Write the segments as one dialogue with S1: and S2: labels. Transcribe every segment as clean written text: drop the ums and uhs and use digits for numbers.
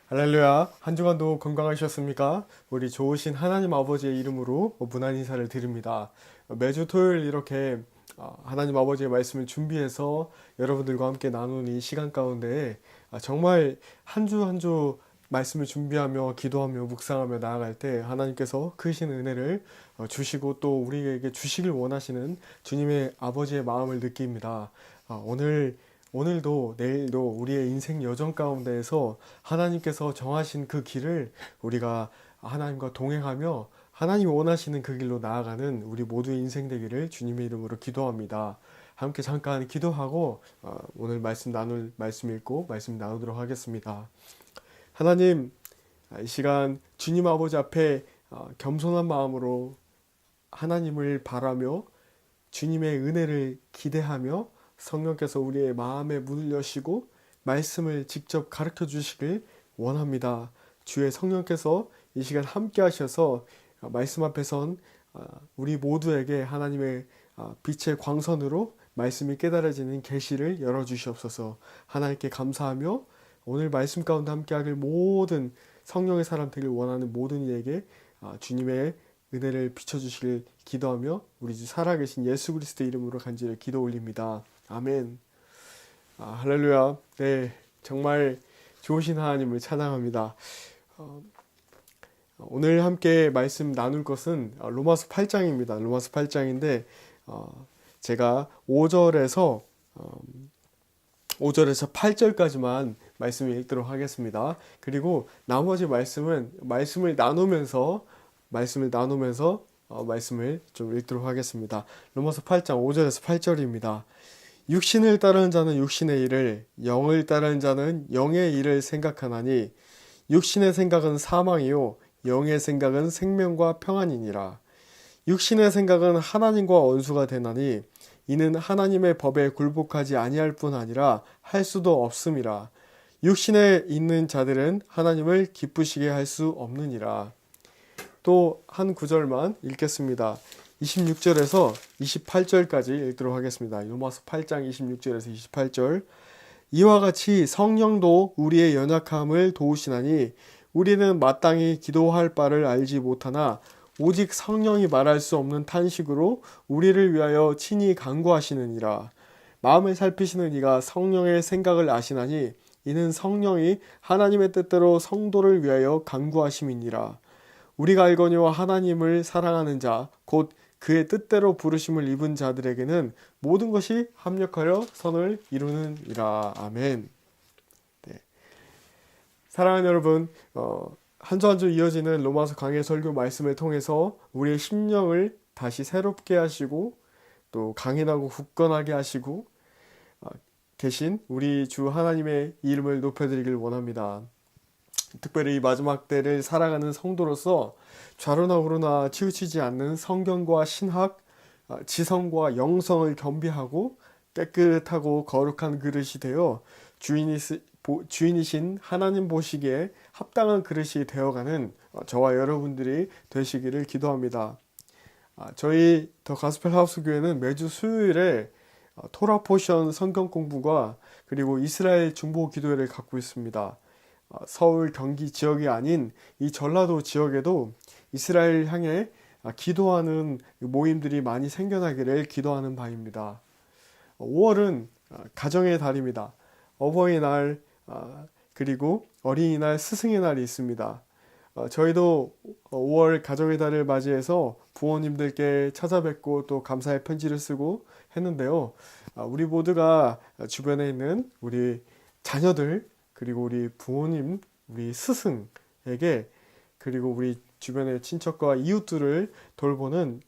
S1: 할렐루야. 한 주간도 건강하셨습니까? 우리 좋으신 하나님 아버지의 이름으로 문안 인사를 드립니다. 매주 토요일 이렇게 하나님 아버지의 말씀을 준비해서 여러분들과 함께 나누는 이 시간 가운데 정말 한 주 한 주 말씀을 준비하며 기도하며 묵상하며 나아갈 때 하나님께서 크신 은혜를 주시고 또 우리에게 주시길 원하시는 주님의 아버지의 마음을 느낍니다. 오늘도 내일도 우리의 인생 여정 가운데에서 하나님께서 정하신 그 길을 우리가 하나님과 동행하며 하나님이 원하시는 그 길로 나아가는 우리 모두의 인생 되기를 주님의 이름으로 기도합니다. 함께 잠깐 기도하고 오늘 말씀 읽고 말씀 나누도록 하겠습니다. 하나님, 이 시간 주님 아버지 앞에 겸손한 마음으로 하나님을 바라며 주님의 은혜를 기대하며 성령께서 우리의 마음의 문을 여시고 말씀을 직접 가르쳐 주시길 원합니다. 주의 성령께서 이 시간 함께 하셔서 말씀 앞에 선 우리 모두에게 하나님의 빛의 광선으로 말씀이 깨달아지는 계시를 열어주시옵소서. 하나님께 감사하며 오늘 말씀 가운데 함께하길 모든 성령의 사람 되길 원하는 모든 이에게 주님의 은혜를 비춰주시길 기도하며 우리 주 살아계신 예수 그리스도 이름으로 간절히 기도 올립니다. 아멘. 할렐루야. 네, 정말 좋으신 하나님을 찬양합니다. 오늘 함께 말씀 나눌 것은 로마서 8장입니다. 로마서 8장인데 제가 5절에서 8절까지만 말씀을 읽도록 하겠습니다. 그리고 나머지 말씀을 나누면서 말씀을 좀 읽도록 하겠습니다. 로마서 8장 5절에서 8절입니다. 육신을 따르는 자는 육신의 일을, 영을 따르는 자는 영의 일을 생각하나니 육신의 생각은 사망이요 영의 생각은 생명과 평안이니라. 육신의 생각은 하나님과 원수가 되나니 이는 하나님의 법에 굴복하지 아니할 뿐 아니라 할 수도 없음이라. 육신에 있는 자들은 하나님을 기쁘시게 할 수 없느니라. 또 한 구절만 읽겠습니다. 26절에서 28절까지 읽도록 하겠습니다. 로마서 8장 26절에서 28절. 이와 같이 성령도 우리의 연약함을 도우시나니 우리는 마땅히 기도할 바를 알지 못하나 오직 성령이 말할 수 없는 탄식으로 우리를 위하여 친히 간구하시느니라. 마음을 살피시는 이가 성령의 생각을 아시나니 이는 성령이 하나님의 뜻대로 성도를 위하여 간구하심이니라. 우리가 알거니와 하나님을 사랑하는 자 곧 그의 뜻대로 부르심을 입은 자들에게는 모든 것이 합력하여 선을 이루느니라. 아멘. 네. 사랑하는 여러분, 한 주 한 주 이어지는 로마서 강해 설교 말씀을 통해서 우리의 심령을 다시 새롭게 하시고 또 강인하고 굳건하게 하시고 계신 우리 주 하나님의 이름을 높여드리길 원합니다. 특별히 이 마지막 때를 살아가는 성도로서 좌로나 우로나 치우치지 않는 성경과 신학, 지성과 영성을 겸비하고 깨끗하고 거룩한 그릇이 되어 주인이신 하나님 보시기에 합당한 그릇이 되어가는 저와 여러분들이 되시기를 기도합니다. 저희 더 가스펠 하우스 교회는 매주 수요일에 토라 포션 성경 공부가 그리고 이스라엘 중보 기도회를 갖고 있습니다. 서울 경기 지역이 아닌 이 전라도 지역에도 이스라엘 향해 기도하는 모임들이 많이 생겨나기를 기도하는 바입니다. 5월은 가정의 달입니다. 어버이날 그리고 어린이날, 스승의 날이 있습니다. 저희도 5월 가정의 달을 맞이해서 부모님들께 찾아뵙고 또 감사의 편지를 쓰고 했는데요. 우리 모두가 주변에 있는 우리 자녀들 그리고 우리 부모님, 우리 스승에게 그리고 우리 주변의 친척과 이웃들을 돌보는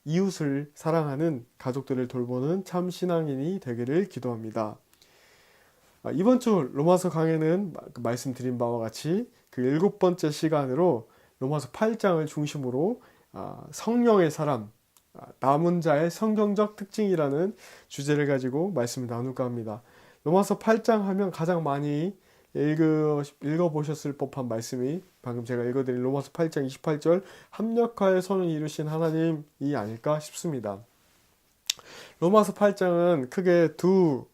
S1: 이웃을 사랑하는 가족들을 돌보는 참 신앙인이 되기를 기도합니다. 이번 주 로마서 강해는 말씀드린 바와 같이 그 7번째 시간으로 로마서 8장을 중심으로 성령의 사람, 남은 자의 성경적 특징이라는 주제를 가지고 말씀을 나눌까 합니다. 로마서 8장 하면 가장 많이 읽어보셨을 법한 말씀이 방금 제가 읽어드린 로마서 8장 28절 합력하여 선을 이루신 하나님이 아닐까 싶습니다. 로마서 8장은 크게 두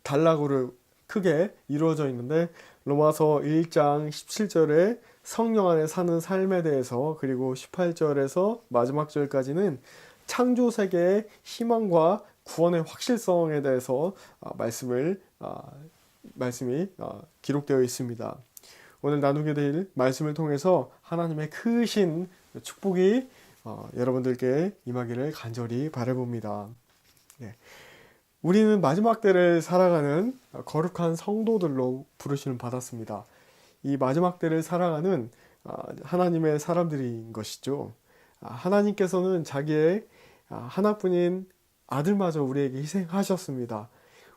S1: 단락으로 크게 이루어져 있는데 로마서 1장 17절에 성령 안에 사는 삶에 대해서, 그리고 18절에서 마지막 절까지는 창조 세계의 희망과 구원의 확실성에 대해서 말씀이 기록되어 있습니다. 오늘 나누게 될 말씀을 통해서 하나님의 크신 축복이 여러분들께 임하기를 간절히 바라봅니다. 네. 우리는 마지막 때를 살아가는 거룩한 성도들로 부르심을 받았습니다. 이 마지막 때를 살아가는 하나님의 사람들인 것이죠. 하나님께서는 자기의 하나뿐인 아들마저 우리에게 희생하셨습니다.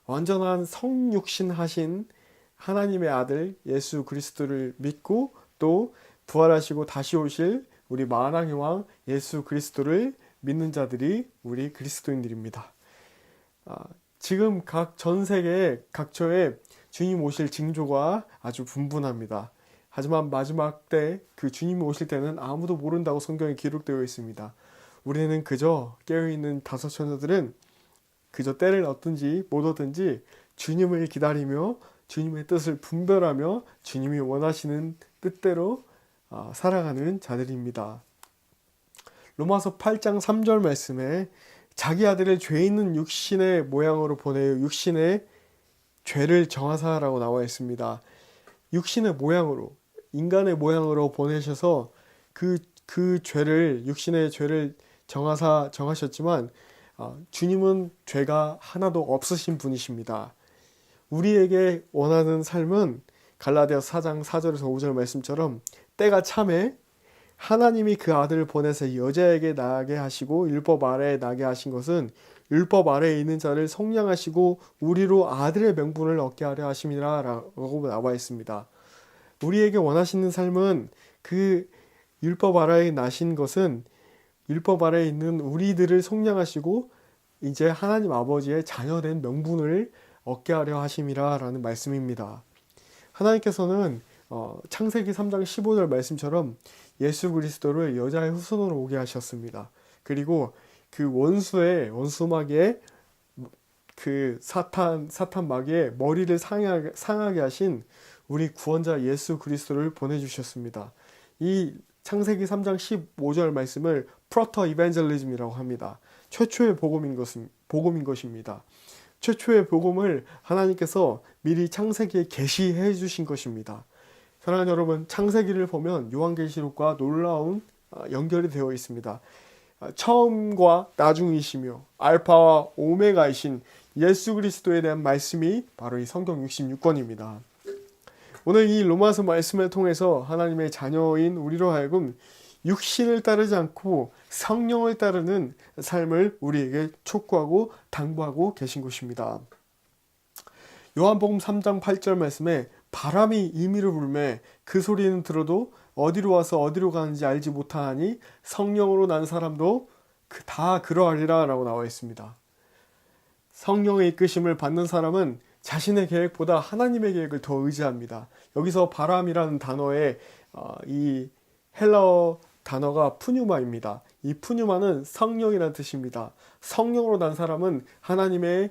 S1: 완전한 성육신 하신 하나님의 아들 예수 그리스도를 믿고 또 부활하시고 다시 오실 우리 만왕의 왕 예수 그리스도를 믿는 자들이 우리 그리스도인들입니다. 지금 전 세계의 각처에 주님 오실 징조가 아주 분분합니다. 하지만 마지막 때 그 주님이 오실 때는 아무도 모른다고 성경에 기록되어 있습니다. 우리는 그저 깨어있는 다섯 처녀들은 그저 때를 얻든지 못 얻든지 주님을 기다리며 주님의 뜻을 분별하며 주님이 원하시는 뜻대로 살아가는 자들입니다. 로마서 8장 3절 말씀에 자기 아들을 죄 있는 육신의 모양으로 보내어 육신의 죄를 정하사라고 나와 있습니다. 육신의 모양으로, 인간의 모양으로 보내셔서 그 죄를, 육신의 죄를 정하셨지만 주님은 죄가 하나도 없으신 분이십니다. 우리에게 원하는 삶은 갈라디아서 4장 4절에서 5절 말씀처럼 때가 참에 하나님이 그 아들을 보내서 여자에게 나게 하시고 율법 아래에 나게 하신 것은 율법 아래에 있는 자를 속량하시고 우리로 아들의 명분을 얻게 하려 하심이라 라고 나와 있습니다. 우리에게 원하시는 삶은 그 율법 아래에 나신 것은 율법 아래에 있는 우리들을 속량하시고 이제 하나님 아버지의 자녀된 명분을 얻게 하려 하심이라 라는 말씀입니다. 하나님께서는 창세기 3장 15절 말씀처럼 예수 그리스도를 여자의 후손으로 오게 하셨습니다. 그리고 그 원수 마귀의 그 사탄 마귀의 머리를 상하게 하신 우리 구원자 예수 그리스도를 보내주셨습니다. 이 창세기 3장 15절 말씀을 프로토 이벤젤리즘이라고 합니다. 최초의 복음인 것입니다. 최초의 복음을 하나님께서 미리 창세기에 계시해 주신 것입니다. 사랑하는 여러분, 창세기를 보면 요한계시록과 놀라운 연결이 되어 있습니다. 처음과 나중이시며 알파와 오메가이신 예수 그리스도에 대한 말씀이 바로 이 성경 66권입니다. 오늘 이 로마서 말씀을 통해서 하나님의 자녀인 우리로 하여금 육신을 따르지 않고 성령을 따르는 삶을 우리에게 촉구하고 당부하고 계신 것입니다. 요한복음 3장 8절 말씀에 바람이 임의로 불매 그 소리는 들어도 어디로 와서 어디로 가는지 알지 못하니 성령으로 난 사람도 다 그러하리라 라고 나와 있습니다. 성령의 이끄심을 받는 사람은 자신의 계획보다 하나님의 계획을 더 의지합니다. 여기서 바람이라는 단어의 이 헬라어 단어가 푸뉴마입니다. 이 푸뉴마는 성령이라는 뜻입니다. 성령으로 난 사람은 하나님의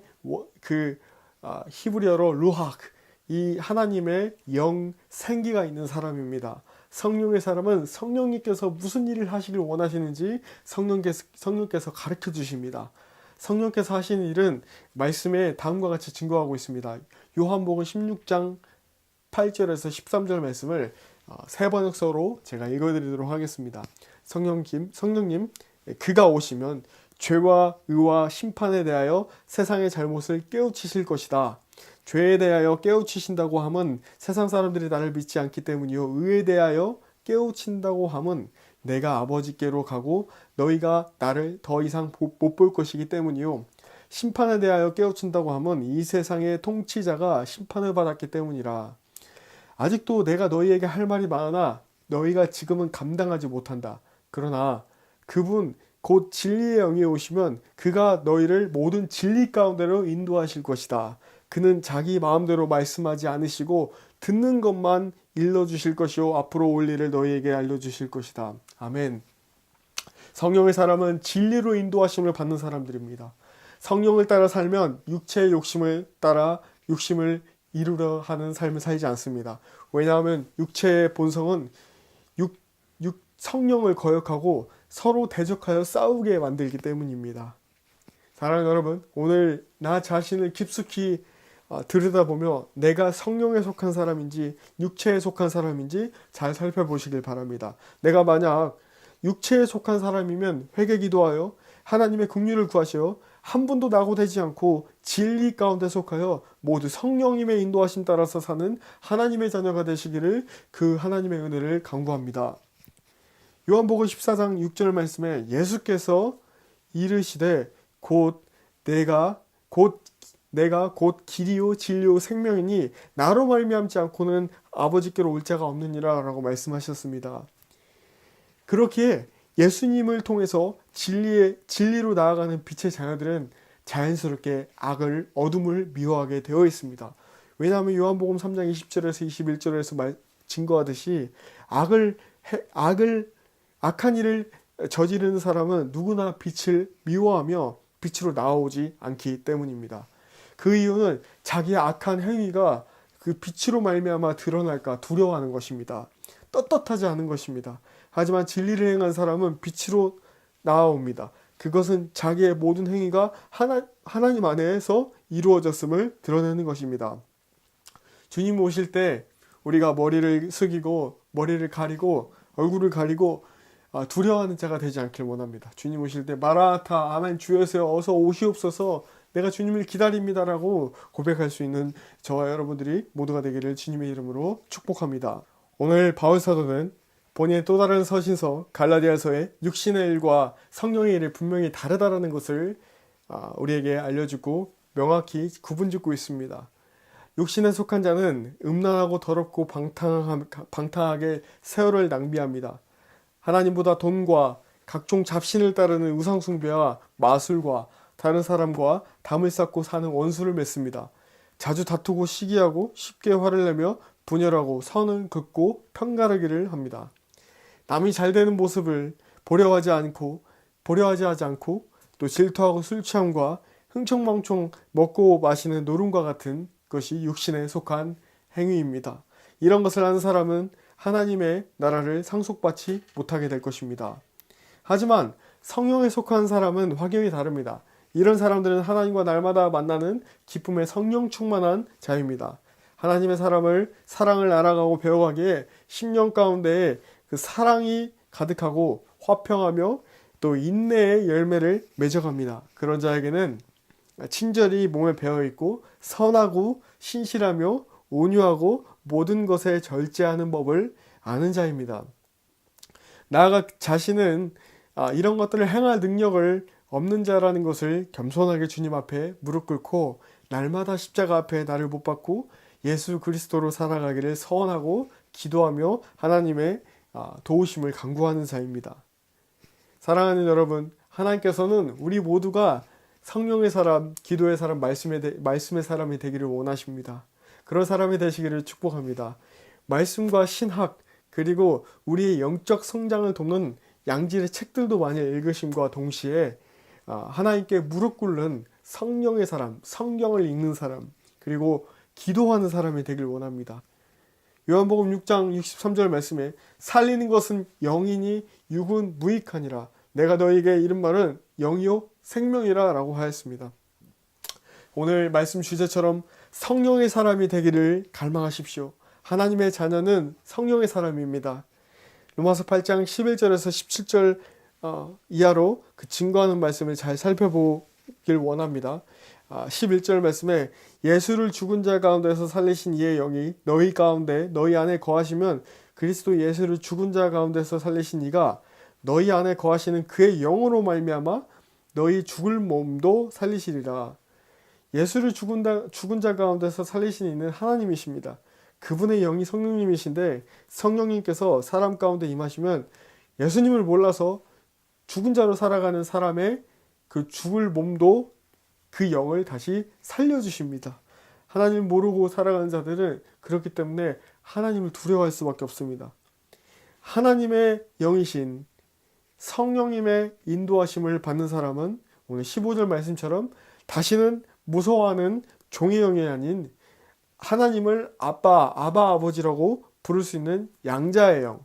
S1: 히브리어로 루학, 이 하나님의 영 생기가 있는 사람입니다. 성령의 사람은 성령님께서 무슨 일을 하시길 원하시는지 성령께서 가르쳐 주십니다. 성령께서 하시는 일은 말씀에 다음과 같이 증거하고 있습니다. 요한복음 16장 8절에서 13절 말씀을 세 번역서로 제가 읽어드리도록 하겠습니다. 성령님, 그가 오시면 죄와 의와 심판에 대하여 세상의 잘못을 깨우치실 것이다. 죄에 대하여 깨우치신다고 함은 세상 사람들이 나를 믿지 않기 때문이요, 의에 대하여 깨우친다고 함은 내가 아버지께로 가고 너희가 나를 더 이상 못 볼 것이기 때문이요, 심판에 대하여 깨우친다고 함은 이 세상의 통치자가 심판을 받았기 때문이라. 아직도 내가 너희에게 할 말이 많으나 너희가 지금은 감당하지 못한다. 그러나 그분 곧 진리의 영이 오시면 그가 너희를 모든 진리 가운데로 인도하실 것이다. 그는 자기 마음대로 말씀하지 않으시고 듣는 것만 일러주실 것이요 앞으로 올 일을 너희에게 알려주실 것이다. 아멘. 성령의 사람은 진리로 인도하심을 받는 사람들입니다. 성령을 따라 살면 육체의 욕심을 따라 욕심을 이루려 하는 삶을 살지 않습니다. 왜냐하면 육체의 본성은 성령을 거역하고 서로 대적하여 싸우게 만들기 때문입니다. 사랑하는 여러분, 오늘 나 자신을 깊숙이 들여다보며 내가 성령에 속한 사람인지 육체에 속한 사람인지 잘 살펴보시길 바랍니다. 내가 만약 육체에 속한 사람이면 회개 기도하여 하나님의 긍휼을 구하시어 한 분도 낙오되지 않고 진리 가운데 속하여 모두 성령님의 인도하심 따라서 사는 하나님의 자녀가 되시기를 그 하나님의 은혜를 간구합니다. 요한복음 14장 6절 말씀에 예수께서 이르시되 내가 곧 길이요 진리요 생명이니 나로 말미암지 않고는 아버지께로 올 자가 없느니라 라고 말씀하셨습니다. 그렇기에 예수님을 통해서 진리로 나아가는 빛의 자녀들은 자연스럽게 어둠을 미워하게 되어 있습니다. 왜냐하면 요한복음 3장 20절에서 21절에서 증거하듯이 악한 일을 저지르는 사람은 누구나 빛을 미워하며 빛으로 나오지 않기 때문입니다. 그 이유는 자기의 악한 행위가 그 빛으로 말미암아 드러날까 두려워하는 것입니다. 떳떳하지 않은 것입니다. 하지만 진리를 행한 사람은 빛으로 나아옵니다. 그것은 자기의 모든 행위가 하나님 안에서 이루어졌음을 드러내는 것입니다. 주님 오실 때 우리가 머리를 숙이고 머리를 가리고 얼굴을 가리고 두려워하는 자가 되지 않길 원합니다. 주님 오실 때 마라나타 아멘 주여서 어서 오시옵소서 내가 주님을 기다립니다라고 고백할 수 있는 저와 여러분들이 모두가 되기를 주님의 이름으로 축복합니다. 오늘 바울 사도는 본인의 또 다른 서신서 갈라디아서의 육신의 일과 성령의 일이 분명히 다르다라는 것을 우리에게 알려주고 명확히 구분짓고 있습니다. 육신에 속한 자는 음란하고 더럽고 방탕하게 세월을 낭비합니다. 하나님보다 돈과 각종 잡신을 따르는 우상숭배와 마술과 다른 사람과 담을 쌓고 사는 원수를 맺습니다. 자주 다투고 시기하고 쉽게 화를 내며 분열하고 선을 긋고 편가르기를 합니다. 남이 잘 되는 모습을 보려하지 않고 또 질투하고 술 취함과 흥청망청 먹고 마시는 노름과 같은 것이 육신에 속한 행위입니다. 이런 것을 하는 사람은 하나님의 나라를 상속받지 못하게 될 것입니다. 하지만 성령에 속한 사람은 확연히 다릅니다. 이런 사람들은 하나님과 날마다 만나는 기쁨의 성령 충만한 자입니다. 하나님의 사랑을 알아가고 배워가기에 심령 가운데에 그 사랑이 가득하고 화평하며 또 인내의 열매를 맺어갑니다. 그런 자에게는 친절이 몸에 배어있고 선하고 신실하며 온유하고 모든 것에 절제하는 법을 아는 자입니다. 나아가 자신은 이런 것들을 행할 능력을 없는 자라는 것을 겸손하게 주님 앞에 무릎 꿇고 날마다 십자가 앞에 나를 못 박고 예수 그리스도로 살아가기를 서원하고 기도하며 하나님의 도우심을 간구하는 자입니다. 사랑하는 여러분, 하나님께서는 우리 모두가 성령의 사람, 기도의 사람, 말씀의 사람이 되기를 원하십니다. 그런 사람이 되시기를 축복합니다. 말씀과 신학, 그리고 우리의 영적 성장을 돕는 양질의 책들도 많이 읽으심과 동시에 하나님께 무릎 꿇는 성령의 사람, 성경을 읽는 사람, 그리고 기도하는 사람이 되길 원합니다. 요한복음 6장 63절 말씀에 살리는 것은 영이니 육은 무익하니라. 내가 너에게 이른 말은 영이요 생명이라 라고 하였습니다. 오늘 말씀 주제처럼 성령의 사람이 되기를 갈망하십시오. 하나님의 자녀는 성령의 사람입니다. 로마서 8장 11절에서 17절 이하로 그 증거하는 말씀을 잘 살펴보길 원합니다. 11절 말씀에 예수를 죽은 자 가운데서 살리신 이의 영이 너희 가운데 너희 안에 거하시면 그리스도 예수를 죽은 자 가운데서 살리신 이가 너희 안에 거하시는 그의 영으로 말미암아 너희 죽을 몸도 살리시리라. 예수를 죽은 자 가운데서 살리신 이는 하나님이십니다. 그분의 영이 성령님이신데 성령님께서 사람 가운데 임하시면 예수님을 몰라서 죽은 자로 살아가는 사람의 그 죽을 몸도 그 영을 다시 살려주십니다. 하나님을 모르고 살아가는 자들은 그렇기 때문에 하나님을 두려워할 수밖에 없습니다. 하나님의 영이신 성령님의 인도하심을 받는 사람은 오늘 15절 말씀처럼 다시는 무서워하는 종의 영이 아닌 하나님을 아빠, 아버지라고 부를 수 있는 양자의 영.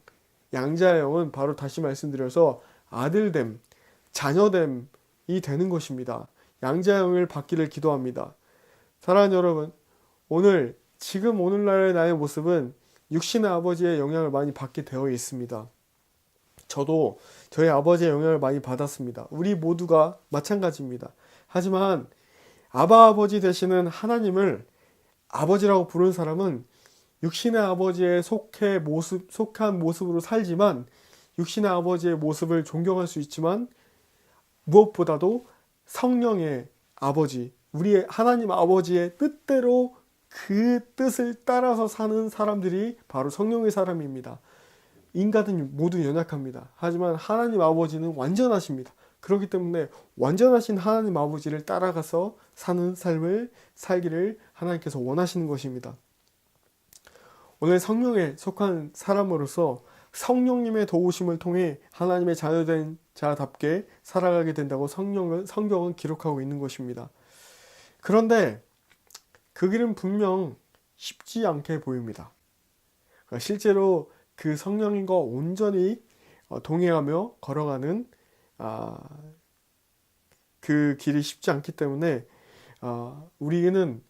S1: 양자의 영은 바로 다시 말씀드려서 아들됨, 자녀됨이 되는 것입니다. 양자의 영을 받기를 기도합니다. 사랑하는 여러분, 지금 오늘날의 나의 모습은 육신의 아버지의 영향을 많이 받게 되어 있습니다. 저도 저희 아버지의 영향을 많이 받았습니다. 우리 모두가 마찬가지입니다. 하지만 아버지 되시는 하나님을 아버지라고 부르는 사람은 육신의 아버지에 속한 모습으로 살지만 육신의 아버지의 모습을 존경할 수 있지만 무엇보다도 성령의 아버지, 우리의 하나님 아버지의 뜻대로 그 뜻을 따라서 사는 사람들이 바로 성령의 사람입니다. 인간은 모두 연약합니다. 하지만 하나님 아버지는 완전하십니다. 그렇기 때문에 완전하신 하나님 아버지를 따라가서 사는 삶을 살기를 하나님께서 원하시는 것입니다. 오늘 성령에 속한 사람으로서 성령님의 도우심을 통해 하나님의 자녀된 자답게 살아가게 된다고 성경은 기록하고 있는 것입니다. 그런데 그 길은 분명 쉽지 않게 보입니다. 실제로 그 성령님과 온전히 동행하며 걸어가는 그 길이 쉽지 않기 때문에 우리는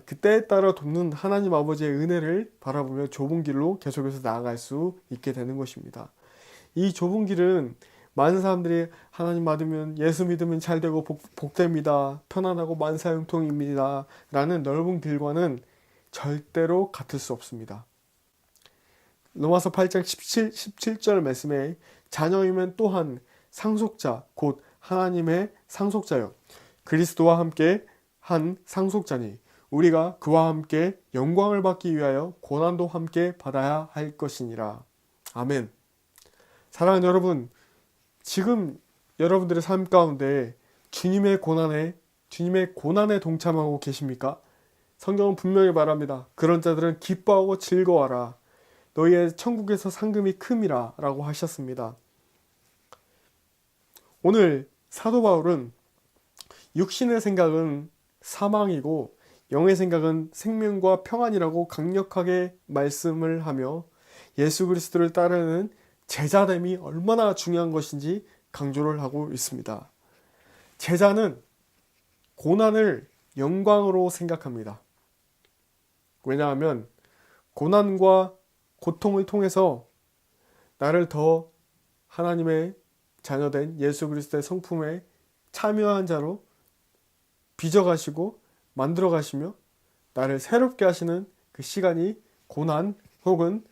S1: 그때에 따라 돕는 하나님 아버지의 은혜를 바라보며 좁은 길로 계속해서 나아갈 수 있게 되는 것입니다. 이 좁은 길은 많은 사람들이 하나님 믿으면, 예수 믿으면 잘 되고 복됩니다, 편안하고 만사형통입니다 라는 넓은 길과는 절대로 같을 수 없습니다. 로마서 8장 17절 말씀에 자녀이면 또한 상속자 곧 하나님의 상속자요 그리스도와 함께 한 상속자니 우리가 그와 함께 영광을 받기 위하여 고난도 함께 받아야 할 것이니라. 아멘. 사랑하는 여러분, 지금 여러분들의 삶 가운데 주님의 고난에 동참하고 계십니까? 성경은 분명히 말합니다. 그런 자들은 기뻐하고 즐거워하라. 너희의 천국에서 상금이 큼이라 라고 하셨습니다. 오늘 사도 바울은 육신의 생각은 사망이고 영의 생각은 생명과 평안이라고 강력하게 말씀을 하며 예수 그리스도를 따르는 제자됨이 얼마나 중요한 것인지 강조를 하고 있습니다. 제자는 고난을 영광으로 생각합니다. 왜냐하면 고난과 고통을 통해서 나를 더 하나님의 자녀된 예수 그리스도의 성품에 참여한 자로 빚어가시고 만들어가시며 나를 새롭게 하시는 그 시간이 고난 혹은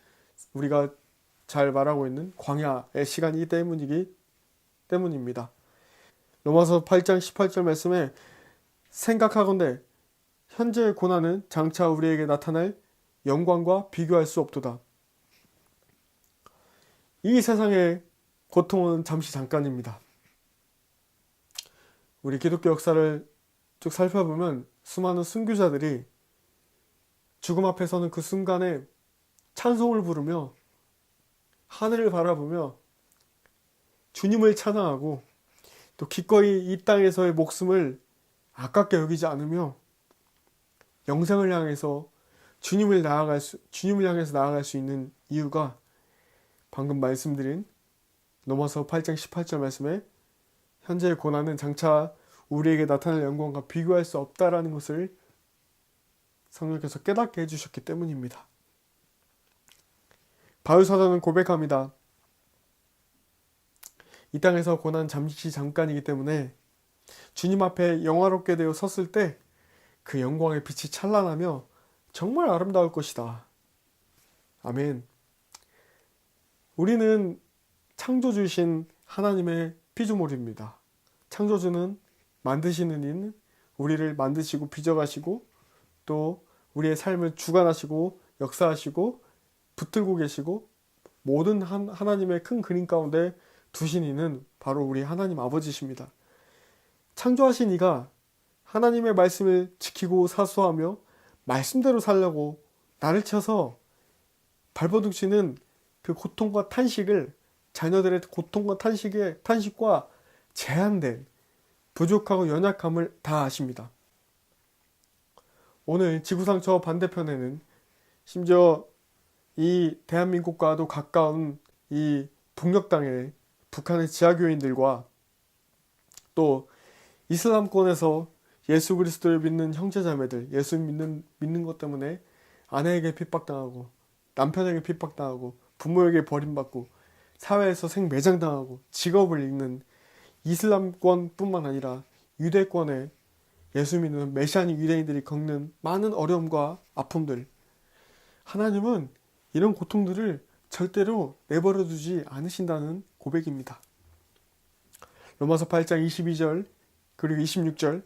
S1: 우리가 잘 말하고 있는 광야의 시간이기 때문입니다. 로마서 8장 18절 말씀에 생각하건대 현재의 고난은 장차 우리에게 나타날 영광과 비교할 수 없도다. 이 세상의 고통은 잠시 잠깐입니다. 우리 기독교 역사를 쭉 살펴보면 수많은 순교자들이 죽음 앞에 서는 그 순간에 찬송을 부르며 하늘을 바라보며 주님을 찬양하고 또 기꺼이 이 땅에서의 목숨을 아깝게 여기지 않으며 영생을 향해서 주님을 향해서 나아갈 수 있는 이유가 방금 말씀드린 로마서 8장 18절 말씀에 현재의 고난은 장차 우리에게 나타날 영광과 비교할 수 없다라는 것을 성령께서 깨닫게 해주셨기 때문입니다. 바울 사도는 고백합니다. 이 땅에서 고난 잠시 잠깐이기 때문에 주님 앞에 영화롭게 되어 섰을 때 그 영광의 빛이 찬란하며 정말 아름다울 것이다. 아멘. 우리는 창조주이신 하나님의 피조물입니다. 창조주는 만드시는 이는 우리를 만드시고 빚어가시고 또 우리의 삶을 주관하시고 역사하시고 붙들고 계시고 모든 하나님의 큰 그림 가운데 두신 이는 바로 우리 하나님 아버지십니다. 창조하신 이가 하나님의 말씀을 지키고 사수하며 말씀대로 살려고 나를 쳐서 발버둥치는 그 고통과 탄식을 자녀들의 고통과 탄식과 제한된 부족하고 연약함을 다 아십니다. 오늘 지구상 저 반대편에는 심지어 이 대한민국과도 가까운 이 북녘 땅에 북한의 지하교인들과 또 이슬람권에서 예수 그리스도를 믿는 형제자매들, 예수 믿는 것 때문에 아내에게 핍박당하고 남편에게 핍박당하고 부모에게 버림받고 사회에서 생매장당하고 직업을 잃는 이슬람권뿐만 아니라 유대권의 예수 믿는 메시아닉 유대인들이 겪는 많은 어려움과 아픔들, 하나님은 이런 고통들을 절대로 내버려 두지 않으신다는 고백입니다. 로마서 8장 22절 그리고 26절,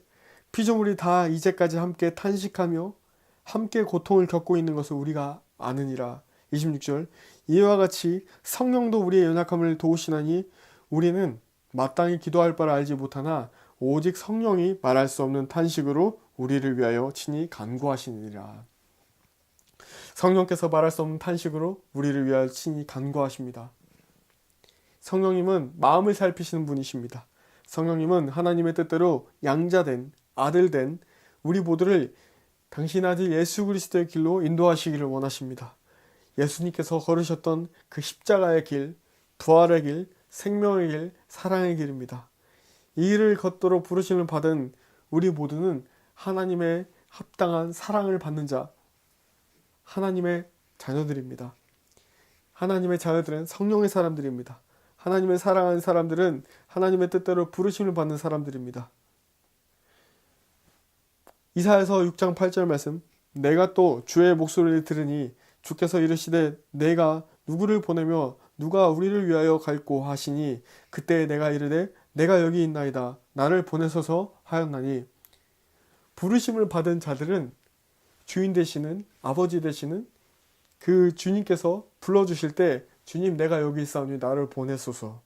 S1: 피조물이 다 이제까지 함께 탄식하며 함께 고통을 겪고 있는 것을 우리가 아느니라. 26절, 이와 같이 성령도 우리의 연약함을 도우시나니 우리는 마땅히 기도할 바를 알지 못하나 오직 성령이 말할 수 없는 탄식으로 우리를 위하여 친히 간구하시니라. 성령께서 말할 수 없는 탄식으로 우리를 위하여 친히 간구하십니다. 성령님은 마음을 살피시는 분이십니다. 성령님은 하나님의 뜻대로 양자된 아들된 우리 모두를 당신 아들 예수 그리스도의 길로 인도하시기를 원하십니다. 예수님께서 걸으셨던 그 십자가의 길, 부활의 길, 생명의 길, 사랑의 길입니다. 이 길을 걷도록 부르심을 받은 우리 모두는 하나님의 합당한 사랑을 받는 자, 하나님의 자녀들입니다. 하나님의 자녀들은 성령의 사람들입니다. 하나님을 사랑하는 사람들은 하나님의 뜻대로 부르심을 받는 사람들입니다. 이사야서 6장 8절 말씀, 내가 또 주의 목소리를 들으니 주께서 이르시되 내가 누구를 보내며 누가 우리를 위하여 갈꼬 하시니 그때 내가 이르되 내가 여기 있나이다 나를 보내소서 하였나니. 부르심을 받은 자들은 주인 되시는 아버지 되시는 그 주님께서 불러주실 때 주님 내가 여기 있사오니 나를 보내소서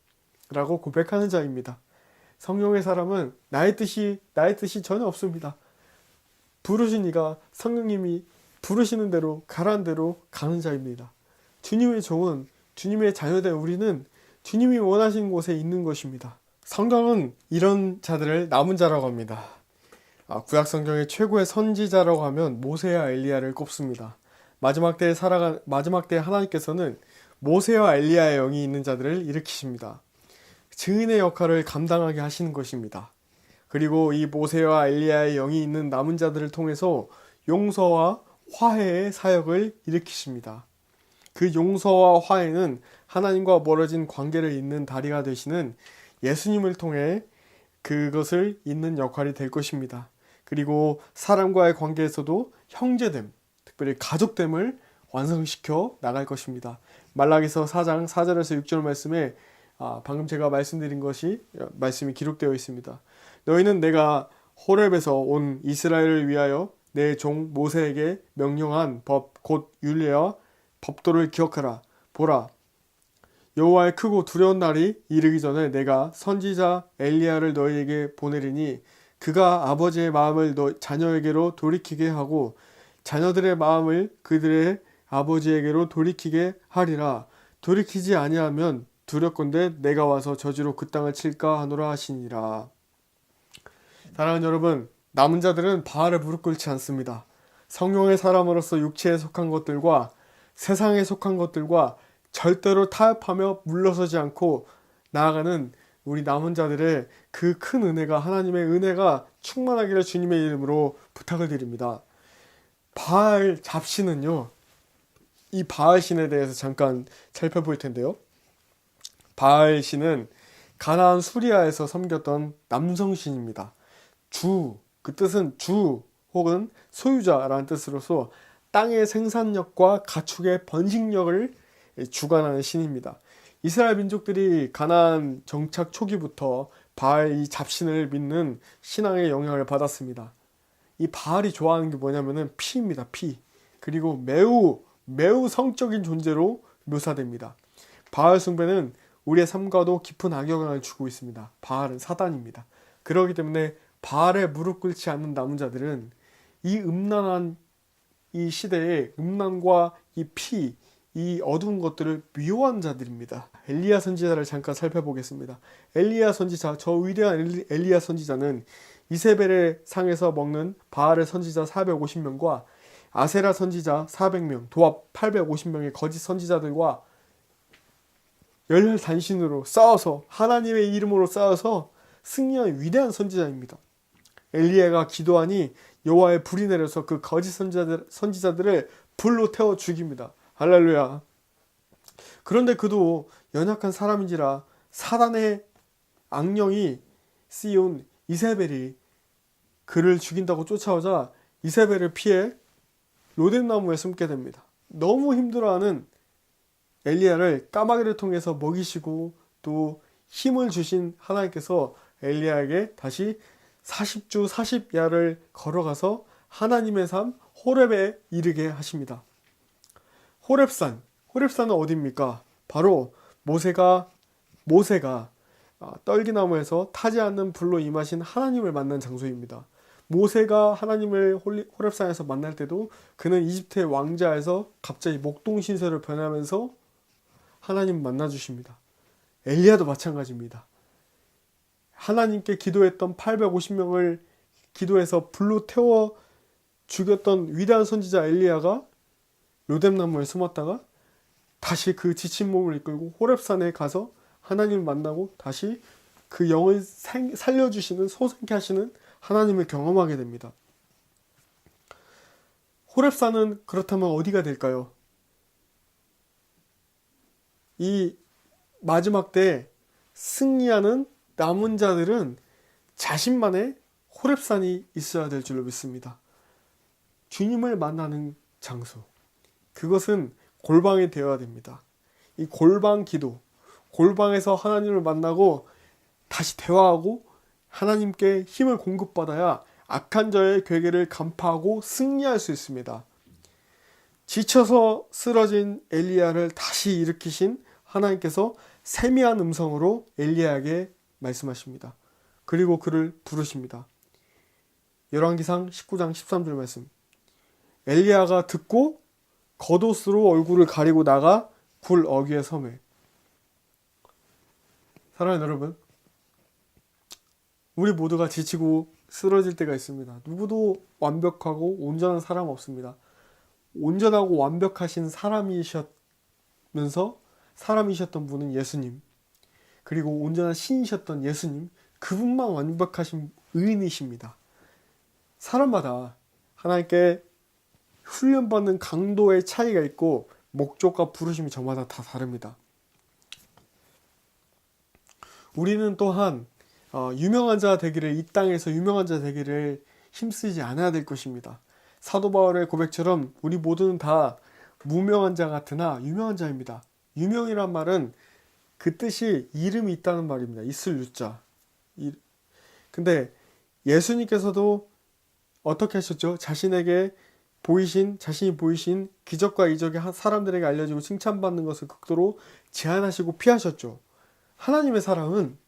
S1: 라고 고백하는 자입니다. 성령의 사람은 나의 뜻이 전혀 없습니다. 부르신 이가 성령님이 부르시는 대로 가라는 대로 가는 자입니다. 주님의 종은 주님의 자녀된 우리는 주님이 원하시는 곳에 있는 것입니다. 성경은 이런 자들을 남은 자라고 합니다. 구약 성경의 최고의 선지자라고 하면 모세와 엘리야를 꼽습니다. 마지막 때에 하나님께서는 모세와 엘리야의 영이 있는 자들을 일으키십니다. 증인의 역할을 감당하게 하시는 것입니다. 그리고 이 모세와 엘리야의 영이 있는 남은 자들을 통해서 용서와 화해의 사역을 일으키십니다. 그 용서와 화해는 하나님과 멀어진 관계를 잇는 다리가 되시는 예수님을 통해 그것을 잇는 역할이 될 것입니다. 그리고 사람과의 관계에서도 형제됨, 특별히 가족됨을 완성시켜 나갈 것입니다. 말라기서 4장 4절에서 6절 말씀에 방금 제가 말씀드린 말씀이 기록되어 있습니다. 너희는 내가 호렙에서 온 이스라엘을 위하여 내 종 모세에게 명령한 법 곧 율례와 법도를 기억하라. 보라, 여호와의 크고 두려운 날이 이르기 전에 내가 선지자 엘리야를 너희에게 보내리니 그가 아버지의 마음을 자녀에게로 돌이키게 하고 자녀들의 마음을 그들의 아버지에게로 돌이키게 하리라. 돌이키지 아니하면 두렵건대 내가 와서 저주로 그 땅을 칠까 하노라 하시니라. 사랑하는 여러분, 남은 자들은 바알을 무릎 꿇지 않습니다. 성령의 사람으로서 육체에 속한 것들과 세상에 속한 것들과 절대로 타협하며 물러서지 않고 나아가는 우리 남은 자들의 그 큰 은혜가, 하나님의 은혜가 충만하기를 주님의 이름으로 부탁을 드립니다. 바알 잡신은요, 이 바알 신에 대해서 잠깐 살펴볼 텐데요. 바알 신은 가나안 수리아에서 섬겼던 남성 신입니다. 그 뜻은 주 혹은 소유자라는 뜻으로서 땅의 생산력과 가축의 번식력을 주관하는 신입니다. 이스라엘 민족들이 가나안 정착 초기부터 바알 이 잡신을 믿는 신앙의 영향을 받았습니다. 이 바알이 좋아하는 게 뭐냐면은 피입니다. 피. 그리고 매우 성적인 존재로 묘사됩니다. 바알 숭배는 우리의 삶과도 깊은 악영향을 주고 있습니다. 바알은 사단입니다. 그렇기 때문에 바알에 무릎 꿇지 않는 남은 자들은 이 음란한 이 시대의 음란과 이 피, 이 어두운 것들을 미워한 자들입니다. 엘리야 선지자를 잠깐 살펴보겠습니다. 엘리야 선지자, 저 위대한 엘리야 선지자는 이세벨의 상에서 먹는 바알의 선지자 450명과 아세라 선지자 400명, 도합 850명의 거짓 선지자들과 열혈 단신으로 싸워서 하나님의 이름으로 싸워서 승리한 위대한 선지자입니다. 엘리야가 기도하니 여호와의 불이 내려서 그 거짓 선지자들을 불로 태워 죽입니다. 할렐루야. 그런데 그도 연약한 사람인지라 사단의 악령이 씌운 이세벨이 그를 죽인다고 쫓아오자 이세벨을 피해 로뎀나무에 숨게 됩니다. 너무 힘들어하는 엘리야를 까마귀를 통해서 먹이시고 또 힘을 주신 하나님께서 엘리야에게 다시 40주 40야를 걸어가서 하나님의 삶 호렙에 이르게 하십니다. 호렙산은 어디입니까? 바로 모세가 떨기나무에서 타지 않는 불로 임하신 하나님을 만난 장소입니다. 모세가 하나님을 호렙산에서 만날 때도 그는 이집트의 왕자에서 갑자기 목동신세로 변하면서 하나님 만나주십니다. 엘리야도 마찬가지입니다. 하나님께 기도했던 850명을 기도해서 불로 태워 죽였던 위대한 선지자 엘리야가 로뎀나무에 숨었다가 다시 그 지친 몸을 이끌고 호렙산에 가서 하나님을 만나고 다시 그 영을 살려주시는 소생케 하시는 하나님을 경험하게 됩니다. 호렙산은 그렇다면 어디가 될까요? 이 마지막 때 승리하는 남은 자들은 자신만의 호렙산이 있어야 될 줄로 믿습니다. 주님을 만나는 장소, 그것은 골방이 되어야 됩니다. 이 골방 기도, 골방에서 하나님을 만나고 다시 대화하고 하나님께 힘을 공급받아야 악한 자의 괴계를 간파하고 승리할 수 있습니다. 지쳐서 쓰러진 엘리야를 다시 일으키신 하나님께서 세미한 음성으로 엘리야에게 말씀하십니다. 그리고 그를 부르십니다. 열왕기상 19장 13절 말씀. 엘리야가 듣고 겉옷으로 얼굴을 가리고 나가 굴 어귀에 서매. 사랑하는 여러분, 우리 모두가 지치고 쓰러질 때가 있습니다. 누구도 완벽하고 온전한 사람 없습니다. 온전하고 완벽하신 사람이셨던 분은 예수님, 그리고 온전한 신이셨던 예수님, 그분만 완벽하신 의인이십니다. 사람마다 하나님께 훈련받는 강도의 차이가 있고 목적과 부르심이 저마다 다 다릅니다. 우리는 또한 유명한 자 되기를, 이 땅에서 유명한 자 되기를 힘쓰지 않아야 될 것입니다. 사도 바울의 고백처럼 우리 모두는 다 무명한 자 같으나 유명한 자입니다. 유명이란 말은 그 뜻이 이름이 있다는 말입니다. 있을 유자. 근데 예수님께서도 어떻게 하셨죠? 자신이 보이신 기적과 이적이 사람들에게 알려지고 칭찬받는 것을 극도로 제한하시고 피하셨죠. 하나님의 사람은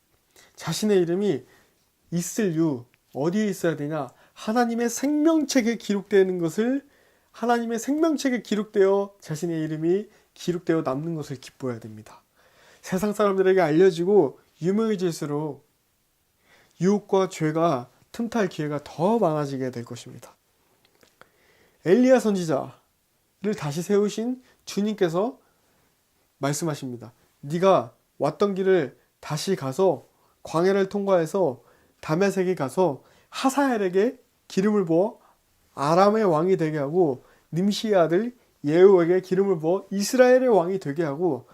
S1: 자신의 이름이 있을 유, 어디에 있어야 되냐? 하나님의 생명책에 기록되는 것을, 하나님의 생명책에 기록되어 자신의 이름이 기록되어 남는 것을 기뻐해야 됩니다. 세상 사람들에게 알려지고 유명해질수록 유혹과 죄가 틈탈 기회가 더 많아지게 될 것입니다. 엘리야 선지자를 다시 세우신 주님께서 말씀하십니다. 네가 왔던 길을 다시 가서 광야를 통과해서 다메섹에 가서 하사엘에게 기름을 부어 아람의 왕이 되게 하고 님시의 아들 예후에게 기름을 부어 이스라엘의 왕이 되게 하고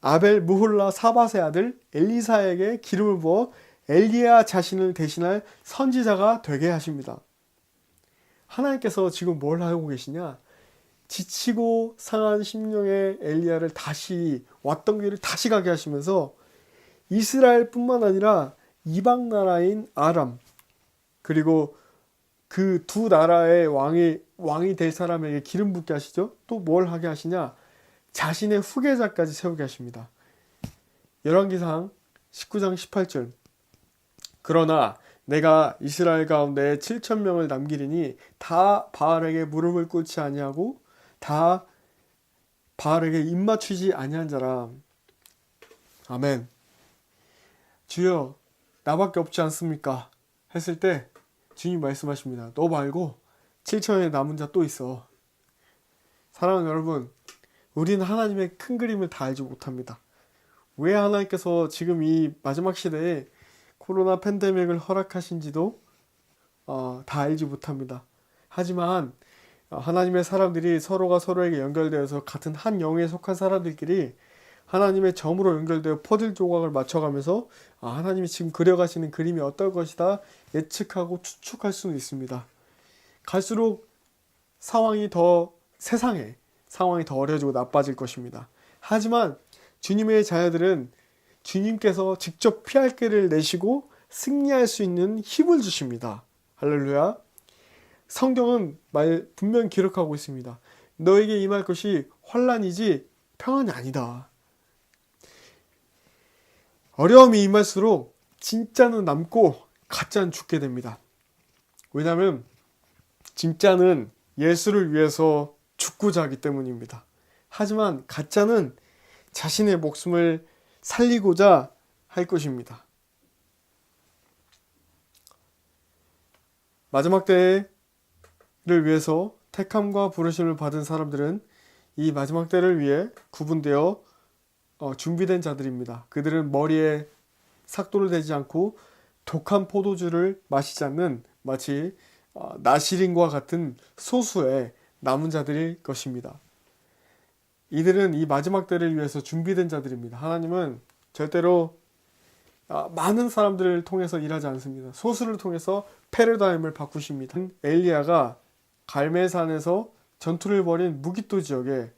S1: 아벨 무홀라 사밧의 아들 엘리사에게 기름을 부어 엘리야 자신을 대신할 선지자가 되게 하십니다. 하나님께서 지금 뭘 하고 계시냐? 지치고 상한 심령의 엘리야를 다시 왔던 길을 다시 가게 하시면서 이스라엘뿐만 아니라 이방 나라인 아람, 그리고 그 두 나라의 왕이 될 사람에게 기름 붓게 하시죠. 또 뭘 하게 하시냐? 자신의 후계자까지 세우게 하십니다. 열왕기상 19장 18절. 그러나 내가 이스라엘 가운데 7,000명을 남기리니 다 바알에게 무릎을 꿇지 아니하고 다 바알에게 입맞추지 아니한 자라. 아멘. 주여, 나밖에 없지 않습니까? 했을 때 주님 말씀하십니다. 너 말고 7천의 남은 자 또 있어. 사랑하는 여러분, 우리는 하나님의 큰 그림을 다 알지 못합니다. 왜 하나님께서 지금 이 마지막 시대에 코로나 팬데믹을 허락하신지도 다 알지 못합니다. 하지만 하나님의 사람들이 서로가 서로에게 연결되어서 같은 한 영에 속한 사람들끼리 하나님의 점으로 연결되어 퍼즐 조각을 맞춰가면서 하나님이 지금 그려가시는 그림이 어떨 것이다 예측하고 추측할 수는 있습니다. 갈수록 세상의 상황이 더 어려지고 나빠질 것입니다. 하지만 주님의 자녀들은 주님께서 직접 피할 길을 내시고 승리할 수 있는 힘을 주십니다. 할렐루야. 성경은 분명히 기록하고 있습니다. 너에게 임할 것이 환난이지 평안이 아니다. 어려움이 임할수록 진짜는 남고 가짜는 죽게 됩니다. 왜냐하면 진짜는 예수를 위해서 죽고자 하기 때문입니다. 하지만 가짜는 자신의 목숨을 살리고자 할 것입니다. 마지막 때를 위해서 택함과 부르심을 받은 사람들은 이 마지막 때를 위해 구분되어 준비된 자들입니다. 그들은 머리에 삭도를 대지 않고 독한 포도주를 마시지 않는 마치 나시린과 같은 소수의 남은 자들일 것입니다. 이들은 이 마지막 때를 위해서 준비된 자들입니다. 하나님은 절대로 많은 사람들을 통해서 일하지 않습니다. 소수를 통해서 패러다임을 바꾸십니다. 엘리야가 갈멜산에서 전투를 벌인 무기토 지역에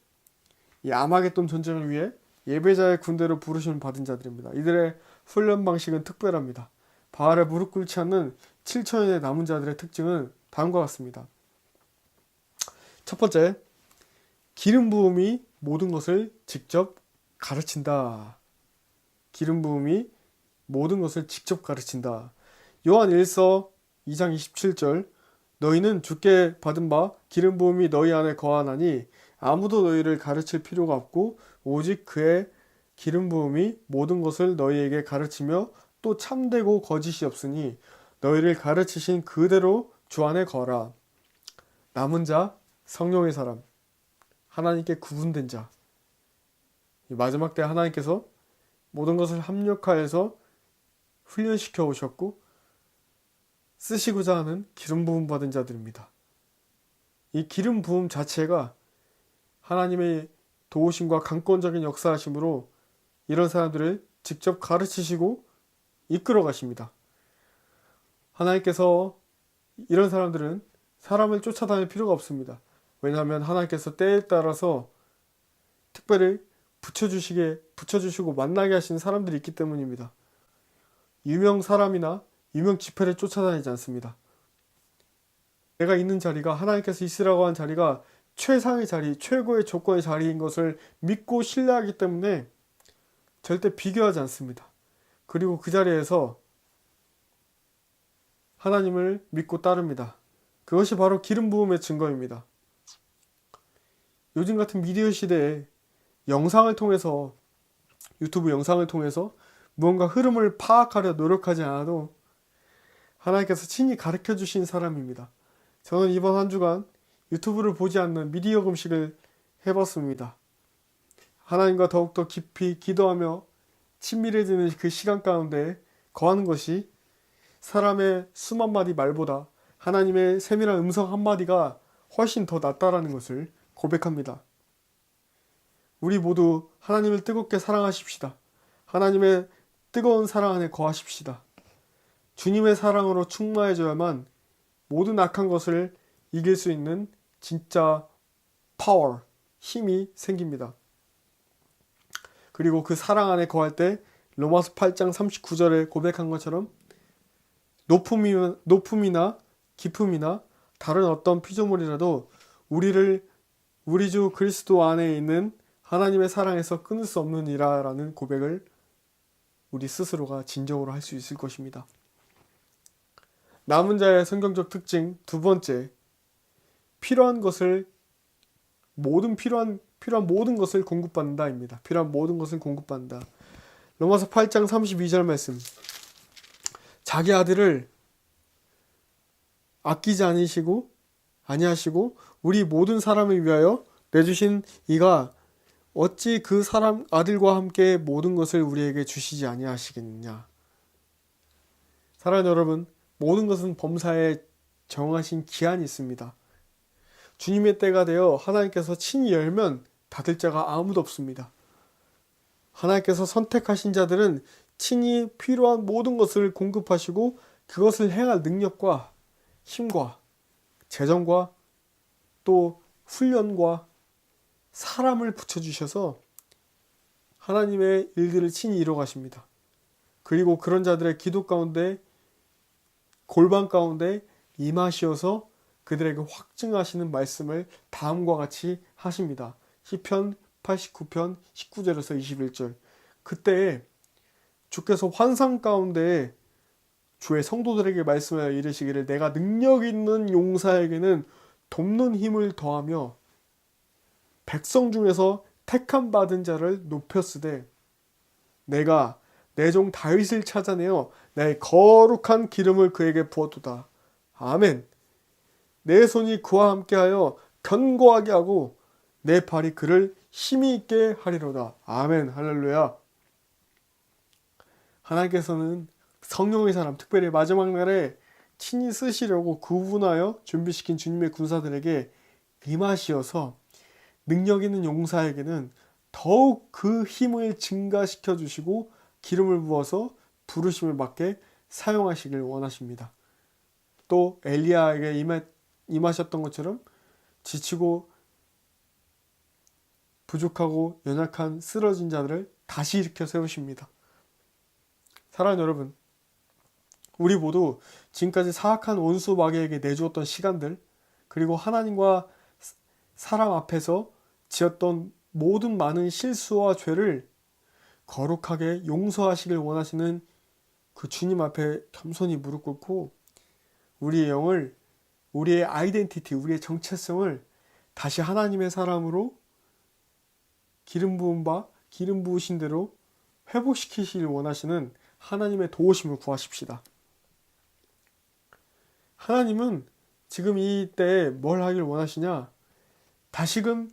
S1: 이 아마겟돈 전쟁을 위해 예배자의 군대로 부르심을 받은 자들입니다. 이들의 훈련 방식은 특별합니다. 바알에 무릎 꿇지 않는 7천의 남은 자들의 특징은 다음과 같습니다. 첫 번째, 기름 부음이 모든 것을 직접 가르친다. 기름 부음이 모든 것을 직접 가르친다. 요한 1서 2장 27절 너희는 주께 받은 바 기름 부음이 너희 안에 거하나니 아무도 너희를 가르칠 필요가 없고 오직 그의 기름 부음이 모든 것을 너희에게 가르치며 또 참되고 거짓이 없으니 너희를 가르치신 그대로 주 안에 거하라. 남은 자, 성령의 사람, 하나님께 구분된 자. 마지막 때 하나님께서 모든 것을 합력하여서 훈련시켜 오셨고 쓰시고자 하는 기름 부음 받은 자들입니다. 이 기름 부음 자체가 하나님의 도우심과 강권적인 역사하심으로 이런 사람들을 직접 가르치시고 이끌어 가십니다. 하나님께서 이런 사람들은 사람을 쫓아다닐 필요가 없습니다. 왜냐하면 하나님께서 때에 따라서 특별히 붙여주시고 만나게 하시는 사람들이 있기 때문입니다. 유명 사람이나 유명 지폐를 쫓아다니지 않습니다. 내가 있는 자리가 하나님께서 있으라고 한 자리가 최상의 자리, 최고의 조건의 자리인 것을 믿고 신뢰하기 때문에 절대 비교하지 않습니다. 그리고 그 자리에서 하나님을 믿고 따릅니다. 그것이 바로 기름 부음의 증거입니다. 요즘 같은 미디어 시대에 영상을 통해서 유튜브 영상을 통해서 무언가 흐름을 파악하려 노력하지 않아도 하나님께서 친히 가르쳐 주신 사람입니다. 저는 이번 한 주간 유튜브를 보지 않는 미디어 금식을 해봤습니다. 하나님과 더욱더 깊이 기도하며 친밀해지는 그 시간 가운데 거하는 것이 사람의 수만 마디 말보다 하나님의 세밀한 음성 한마디가 훨씬 더 낫다라는 것을 고백합니다. 우리 모두 하나님을 뜨겁게 사랑하십시다. 하나님의 뜨거운 사랑 안에 거하십시다. 주님의 사랑으로 충만해져야만 모든 악한 것을 이길 수 있는 진짜 파워, 힘이 생깁니다. 그리고 그 사랑 안에 거할 때 로마서 8장 39절에 고백한 것처럼 높음이나 깊음이나 다른 어떤 피조물이라도 우리 주 그리스도 안에 있는 하나님의 사랑에서 끊을 수 없느니라 라는 고백을 우리 스스로가 진정으로 할 수 있을 것입니다. 남은 자의 성경적 특징 두 번째, 필요한 모든 것을 공급받는다입니다. 필요한 모든 것을 공급받는다. 로마서 8장 32절 말씀. 자기 아들을 아끼지 아니하시고 우리 모든 사람을 위하여 내주신 이가 어찌 그 사람 아들과 함께 모든 것을 우리에게 주시지 아니하시겠느냐. 사랑하는 여러분, 모든 것은 범사에 정하신 기한이 있습니다. 주님의 때가 되어 하나님께서 친히 열면 닫을 자가 아무도 없습니다. 하나님께서 선택하신 자들은 친히 필요한 모든 것을 공급하시고 그것을 행할 능력과 힘과 재정과 또 훈련과 사람을 붙여주셔서 하나님의 일들을 친히 이뤄 가십니다. 그리고 그런 자들의 기도 가운데 골방 가운데 임하시어서 그들에게 확증하시는 말씀을 다음과 같이 하십니다. 시편 89편 19절에서 21절. 그때 주께서 환상 가운데 주의 성도들에게 말씀하여 이르시기를 내가 능력 있는 용사에게는 돕는 힘을 더하며 백성 중에서 택함 받은 자를 높였으되 내가 내 종 다윗을 찾아내어 내 거룩한 기름을 그에게 부었도다. 아멘. 내 손이 그와 함께하여 견고하게 하고 내 발이 그를 힘이 있게 하리로다. 아멘. 할렐루야. 하나님께서는 성령의 사람, 특별히 마지막 날에 친히 쓰시려고 구분하여 준비시킨 주님의 군사들에게 임하시어서 능력 있는 용사에게는 더욱 그 힘을 증가시켜 주시고 기름을 부어서 부르심을 받게 사용하시길 원하십니다. 또 엘리야에게 임하셨던 것처럼 지치고 부족하고 연약한 쓰러진 자들을 다시 일으켜 세우십니다. 사랑하는 여러분, 우리 모두 지금까지 사악한 원수 마귀에게 내주었던 시간들, 그리고 하나님과 사람 앞에서 지었던 모든 많은 실수와 죄를 거룩하게 용서하시길 원하시는 그 주님 앞에 겸손히 무릎 꿇고 우리의 영을, 우리의 아이덴티티, 우리의 정체성을 다시 하나님의 사람으로 기름 부으신 대로 회복시키시길 원하시는 하나님의 도우심을 구하십시다. 하나님은 지금 이 때에 뭘 하길 원하시냐? 다시금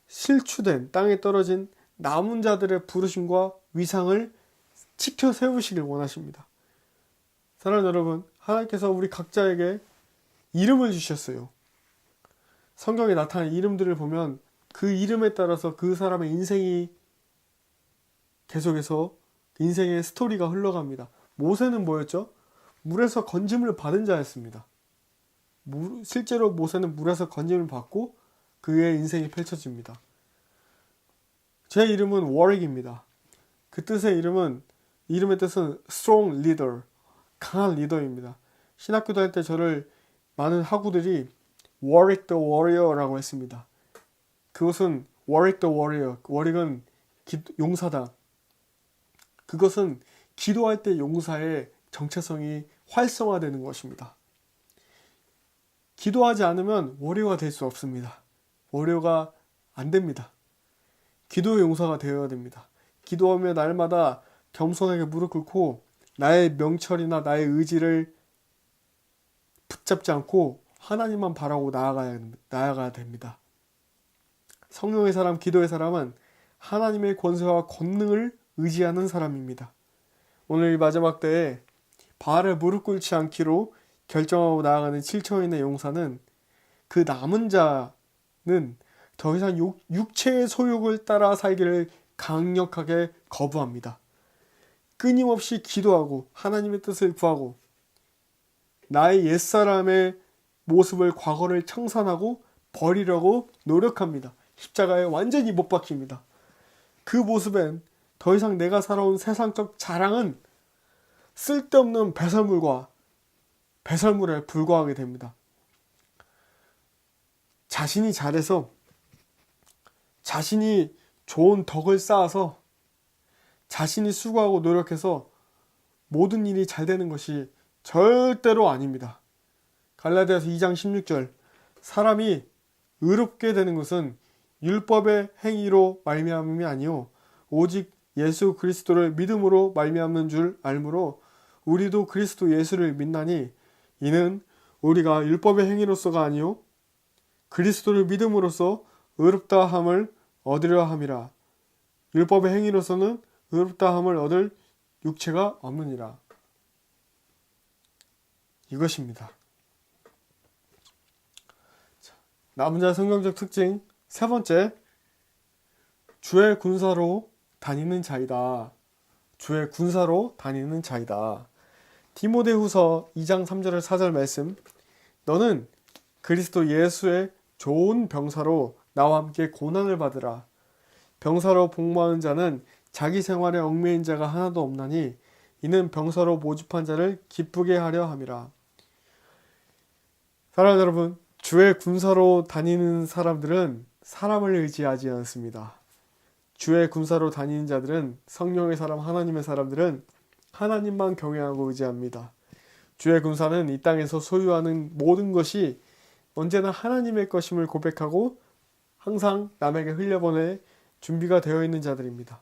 S1: 실추된 땅에 떨어진 남은 자들의 부르심과 위상을 지켜 세우시길 원하십니다. 사랑하는 여러분, 하나님께서 우리 각자에게 이름을 주셨어요. 성경에 나타난 이름들을 보면 그 이름에 따라서 그 사람의 인생이 계속해서 인생의 스토리가 흘러갑니다. 모세는 뭐였죠? 물에서 건짐을 받은 자였습니다. 실제로 모세는 물에서 건짐을 받고 그의 인생이 펼쳐집니다. 제 이름은 워릭입니다. 그 이름의 뜻은 strong leader, 강한 리더입니다. 신학교 다닐 때 저를 많은 학우들이 워릭 the warrior라고 했습니다. 그것은 워릭 the warrior, 워릭은 용사다. 그것은 기도할 때 용사의 정체성이 활성화되는 것입니다. 기도하지 않으면 워리어가 될 수 없습니다. 워리어가 안 됩니다. 기도의 용사가 되어야 됩니다. 기도하며 날마다 겸손하게 무릎 꿇고 나의 명철이나 나의 의지를 붙잡지 않고 하나님만 바라고 나아가야 됩니다. 성령의 사람, 기도의 사람은 하나님의 권세와 권능을 의지하는 사람입니다. 오늘 이 마지막 때에 바알에 무릎 꿇지 않기로 결정하고 나아가는 7천인의 용사는 그 남은 자는 더 이상 육체의 소욕을 따라 살기를 강력하게 거부합니다. 끊임없이 기도하고 하나님의 뜻을 구하고 나의 옛사람의 모습을, 과거를 청산하고 버리려고 노력합니다. 십자가에 완전히 못 박힙니다. 그 모습엔 더 이상 내가 살아온 세상적 자랑은 쓸데없는 배설물에 불과하게 됩니다. 자신이 잘해서, 자신이 좋은 덕을 쌓아서, 자신이 수고하고 노력해서 모든 일이 잘 되는 것이 절대로 아닙니다. 갈라디아서 2장 16절, 사람이 의롭게 되는 것은 율법의 행위로 말미암음이 아니요 오직 예수 그리스도를 믿음으로 말미암는 줄 알므로 우리도 그리스도 예수를 믿나니 이는 우리가 율법의 행위로서가 아니요 그리스도를 믿음으로써 의롭다함을 얻으려 함이라. 율법의 행위로서는 의롭다함을 얻을 육체가 없느니라. 이것입니다. 남은 자의 성경적 특징 세 번째, 주의 군사로 다니는 자이다. 주의 군사로 다니는 자이다. 디모데후서 2장 3절 4절 말씀, 너는 그리스도 예수의 좋은 병사로 나와 함께 고난을 받으라. 병사로 복무하는 자는 자기 생활에 얽매인 자가 하나도 없나니 이는 병사로 모집한 자를 기쁘게 하려 함이라. 사랑하는 여러분, 주의 군사로 다니는 사람들은 사람을 의지하지 않습니다. 주의 군사로 다니는 자들은, 성령의 사람, 하나님의 사람들은 하나님만 경외하고 의지합니다. 주의 군사는 이 땅에서 소유하는 모든 것이 언제나 하나님의 것임을 고백하고 항상 남에게 흘려보낼 준비가 되어 있는 자들입니다.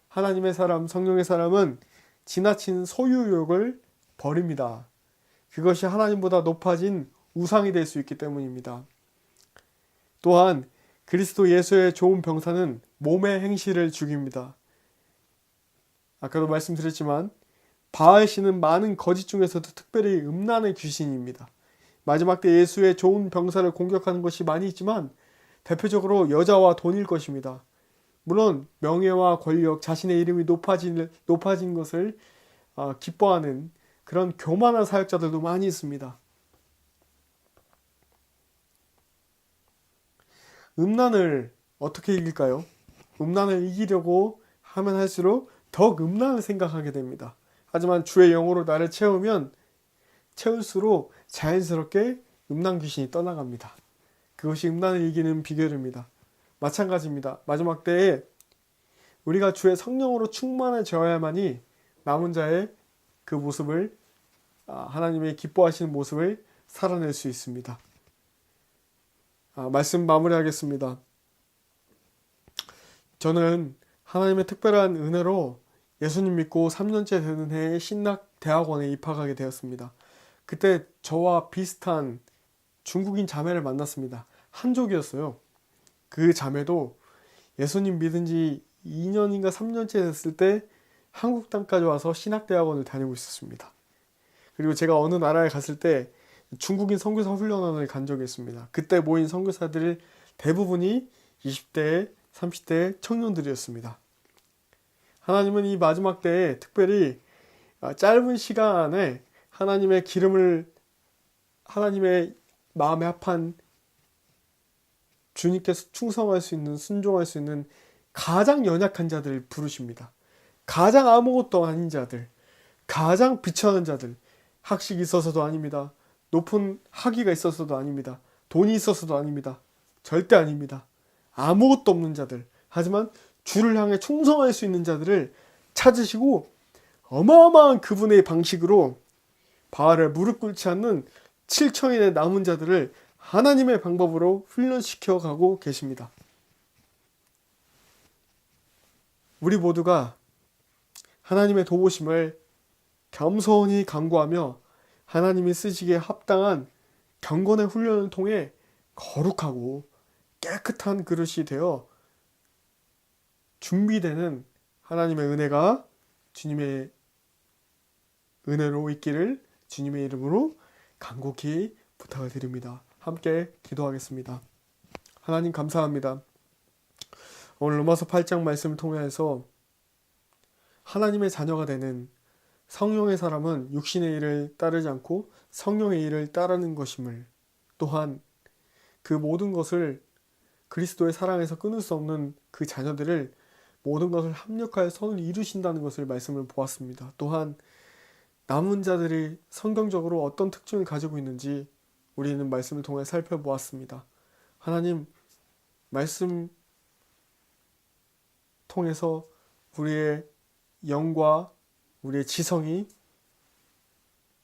S1: 하나님의 사람, 성령의 사람은 지나친 소유욕을 버립니다. 그것이 하나님보다 높아진 우상이 될 수 있기 때문입니다. 또한 그리스도 예수의 좋은 병사는 몸의 행실을 죽입니다. 아까도 말씀드렸지만 바알신은 많은 거짓 중에서도 특별히 음란의 귀신입니다. 마지막 때 예수의 좋은 병사를 공격하는 것이 많이 있지만 대표적으로 여자와 돈일 것입니다. 물론 명예와 권력, 자신의 이름이 높아진 것을 기뻐하는 그런 교만한 사역자들도 많이 있습니다. 음란을 어떻게 이길까요? 음란을 이기려고 하면 할수록 더욱 음란을 생각하게 됩니다. 하지만 주의 영으로 나를 채울수록 자연스럽게 음란 귀신이 떠나갑니다. 그것이 음란을 이기는 비결입니다. 마찬가지입니다. 마지막 때에 우리가 주의 성령으로 충만해져야만이 남은 자의 그 모습을, 하나님의 기뻐하시는 모습을 살아낼 수 있습니다. 말씀 마무리하겠습니다. 저는 하나님의 특별한 은혜로 예수님 믿고 3년째 되는 해에 신학대학원에 입학하게 되었습니다. 그때 저와 비슷한 중국인 자매를 만났습니다. 한족이었어요. 그 자매도 예수님 믿은 지 2년인가 3년째 됐을 때 한국 땅까지 와서 신학대학원을 다니고 있었습니다. 그리고 제가 어느 나라에 갔을 때 중국인 선교사 훈련원을 간 적이 있습니다. 그때 모인 선교사들 대부분이 20대, 30대 청년들이었습니다. 하나님은 이 마지막 때에 특별히 짧은 시간에 하나님의 기름을, 하나님의 마음에 합한 주님께서 충성할 수 있는, 순종할 수 있는 가장 연약한 자들을 부르십니다. 가장 아무것도 아닌 자들, 가장 비천한 자들, 학식이 있어서도 아닙니다. 높은 학위가 있어서도 아닙니다. 돈이 있어서도 아닙니다. 절대 아닙니다. 아무것도 없는 자들, 하지만 주를 향해 충성할 수 있는 자들을 찾으시고 어마어마한 그분의 방식으로 바알을 무릎 꿇지 않는 7천인의 남은 자들을 하나님의 방법으로 훈련시켜 가고 계십니다. 우리 모두가 하나님의 도우심을 겸손히 간구하며 하나님이 쓰시기에 합당한 경건의 훈련을 통해 거룩하고 깨끗한 그릇이 되어 준비되는 하나님의 은혜가 주님의 은혜로 있기를 주님의 이름으로 간곡히 부탁을 드립니다. 함께 기도하겠습니다. 하나님 감사합니다. 오늘 로마서 8장 말씀을 통해서 하나님의 자녀가 되는 성령의 사람은 육신의 일을 따르지 않고 성령의 일을 따르는 것임을, 또한 그 모든 것을 그리스도의 사랑에서 끊을 수 없는 그 자녀들을 모든 것을 합력하여 선을 이루신다는 것을 말씀을 보았습니다. 또한 남은 자들이 성경적으로 어떤 특징을 가지고 있는지 우리는 말씀을 통해 살펴보았습니다. 하나님, 말씀 통해서 우리의 영과 우리의 지성이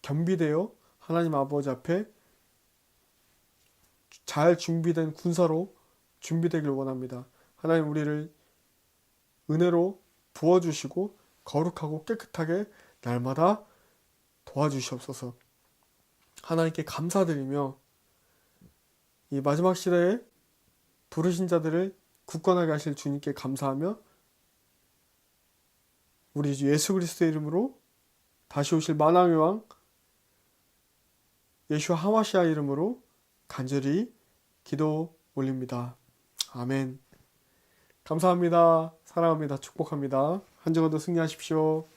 S1: 겸비되어 하나님 아버지 앞에 잘 준비된 군사로 준비되길 원합니다. 하나님, 우리를 은혜로 부어주시고 거룩하고 깨끗하게 날마다 도와주시옵소서. 하나님께 감사드리며 이 마지막 시대에 부르신 자들을 굳건하게 하실 주님께 감사하며 우리 주 예수 그리스도의 이름으로 다시 오실 만왕의 왕 예슈와 하마시아 이름으로 간절히 기도 올립니다. 아멘. 감사합니다. 사랑합니다. 축복합니다. 한 주간도 승리하십시오.